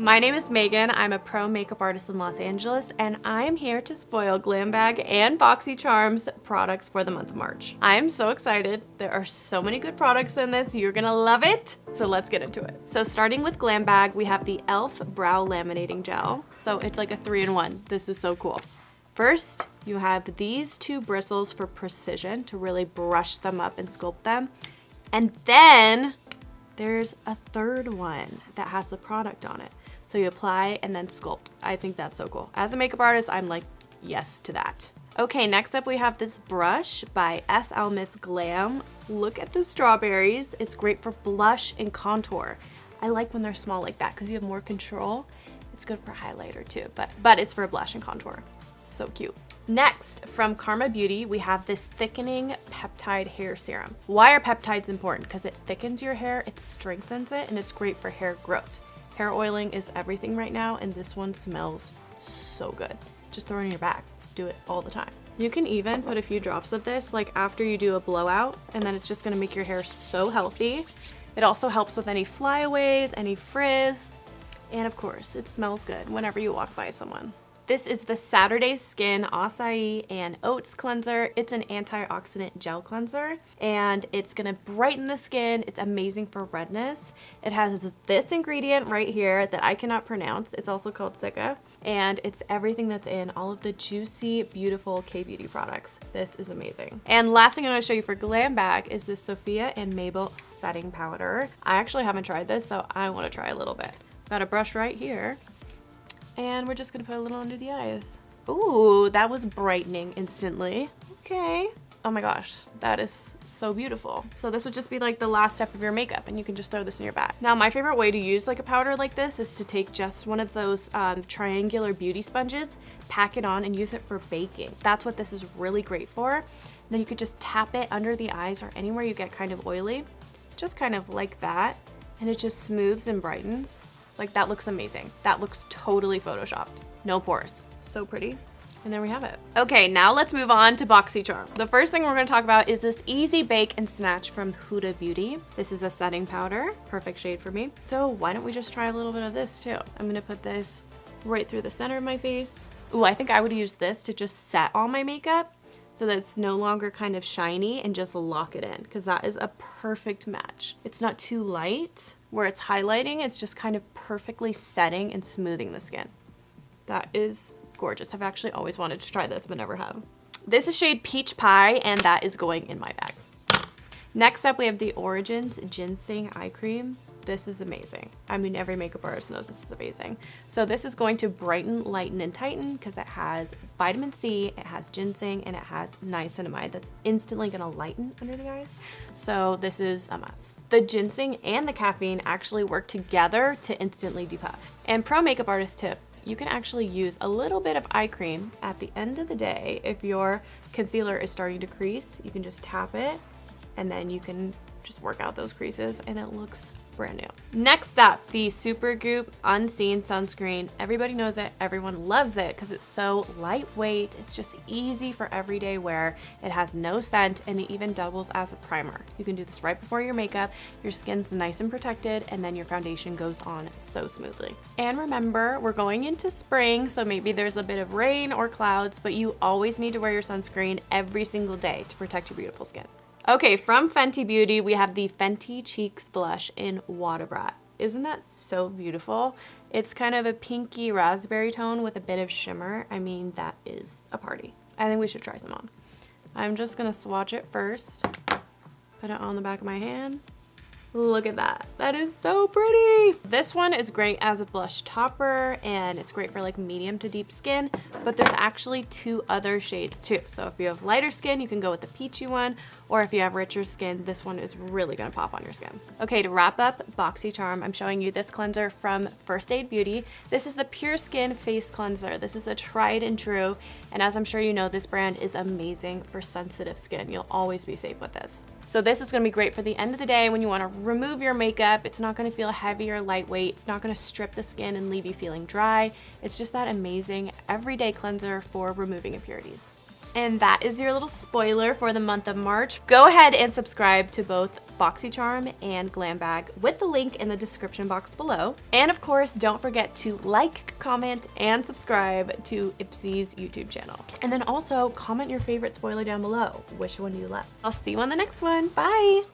My name is Megan. I'm a pro makeup artist in Los Angeles, and I'm here to spoil Glam Bag and Boxycharm's products for the month of March. I am so excited. There are so many good products in this. You're gonna love it. So let's get into it. So starting with Glam Bag, we have the e.l.f. Brow Laminating Gel. So it's like a 3-in-1. This is so cool. First, you have these two bristles for precision to really brush them up and sculpt them. And then there's a third one that has the product on it. So you apply and then sculpt. I think that's so cool. As a makeup artist, I'm like, yes to that. Okay, next up we have this brush by SL Miss Glam. Look at the strawberries. It's great for blush and contour. I like when they're small like that because you have more control. It's good for highlighter too, but it's for blush and contour. So cute. Next, from Karma Beauty, we have this thickening peptide hair serum. Why are peptides important? Because it thickens your hair, it strengthens it, and it's great for hair growth. Hair oiling is everything right now, and this one smells so good. Just throw it in your bag. Do it all the time. You can even put a few drops of this like after you do a blowout, and then it's just gonna make your hair so healthy. It also helps with any flyaways, any frizz, and of course, it smells good whenever you walk by someone. This is the Saturday Skin Acai and Oats Cleanser. It's an antioxidant gel cleanser, and it's gonna brighten the skin. It's amazing for redness. It has this ingredient right here that I cannot pronounce. It's also called Sika, and it's everything that's in all of the juicy, beautiful K-Beauty products. This is amazing. And last thing I'm gonna show you for Glam Bag is this Sophia and Mabel setting powder. I actually haven't tried this, so I wanna try a little bit. Got a brush right here. And we're just gonna put a little under the eyes. Ooh, that was brightening instantly. Okay. Oh my gosh, that is so beautiful. So this would just be like the last step of your makeup, and you can just throw this in your bag. Now, my favorite way to use like a powder like this is to take just one of those triangular beauty sponges, pack it on, and use it for baking. That's what this is really great for. Then you could just tap it under the eyes or anywhere you get kind of oily, just kind of like that, and it just smooths and brightens. Like, that looks amazing. That looks totally photoshopped. No pores. So pretty. And there we have it. Okay, now let's move on to Boxycharm. The first thing we're gonna talk about is this Easy Bake and Snatch from Huda Beauty. This is a setting powder, perfect shade for me. So why don't we just try a little bit of this too? I'm gonna put this right through the center of my face. Ooh, I think I would use this to just set all my makeup so that it's no longer kind of shiny, and just lock it in, because that is a perfect match. It's not too light where it's highlighting, it's just kind of perfectly setting and smoothing the skin. That is gorgeous. I've actually always wanted to try this, but never have. This is shade Peach Pie, and that is going in my bag. Next up, we have the Origins Ginseng Eye Cream. This is amazing. I mean, every makeup artist knows this is amazing. So this is going to brighten, lighten, and tighten because it has vitamin C, it has ginseng, and it has niacinamide that's instantly gonna lighten under the eyes. So this is a must. The ginseng and the caffeine actually work together to instantly depuff. And pro makeup artist tip, you can actually use a little bit of eye cream at the end of the day. If your concealer is starting to crease, you can just tap it, and then you can just work out those creases, and it looks brand new. Next up, the Supergoop Unseen Sunscreen. Everybody knows it, everyone loves it because it's so lightweight. It's just easy for everyday wear. It has no scent, and it even doubles as a primer. You can do this right before your makeup. Your skin's nice and protected, and then your foundation goes on so smoothly. And remember, we're going into spring, so maybe there's a bit of rain or clouds, but you always need to wear your sunscreen every single day to protect your beautiful skin. Okay, from Fenty Beauty, we have the Fenty Cheeks Blush in Water Brat. Isn't that so beautiful? It's kind of a pinky raspberry tone with a bit of shimmer. I mean, that is a party. I think we should try some on. I'm just gonna swatch it first. Put it on the back of my hand. Look at that. That is so pretty. This one is great as a blush topper, and it's great for like medium to deep skin, but there's actually two other shades too. So if you have lighter skin, you can go with the peachy one, or if you have richer skin, this one is really gonna pop on your skin. Okay, to wrap up Boxycharm, I'm showing you this cleanser from First Aid Beauty. This is the Pure Skin Face Cleanser. This is a tried and true, and as I'm sure you know, this brand is amazing for sensitive skin. You'll always be safe with this. So this is gonna be great for the end of the day when you wanna remove your makeup. It's not gonna feel heavy or lightweight. It's not gonna strip the skin and leave you feeling dry. It's just that amazing everyday cleanser for removing impurities. And that is your little spoiler for the month of March. Go ahead and subscribe to both Boxycharm and Glam Bag with the link in the description box below. And of course, don't forget to like, comment, and subscribe to Ipsy's YouTube channel. And then also comment your favorite spoiler down below. Which one do you love? I'll see you on the next one. Bye!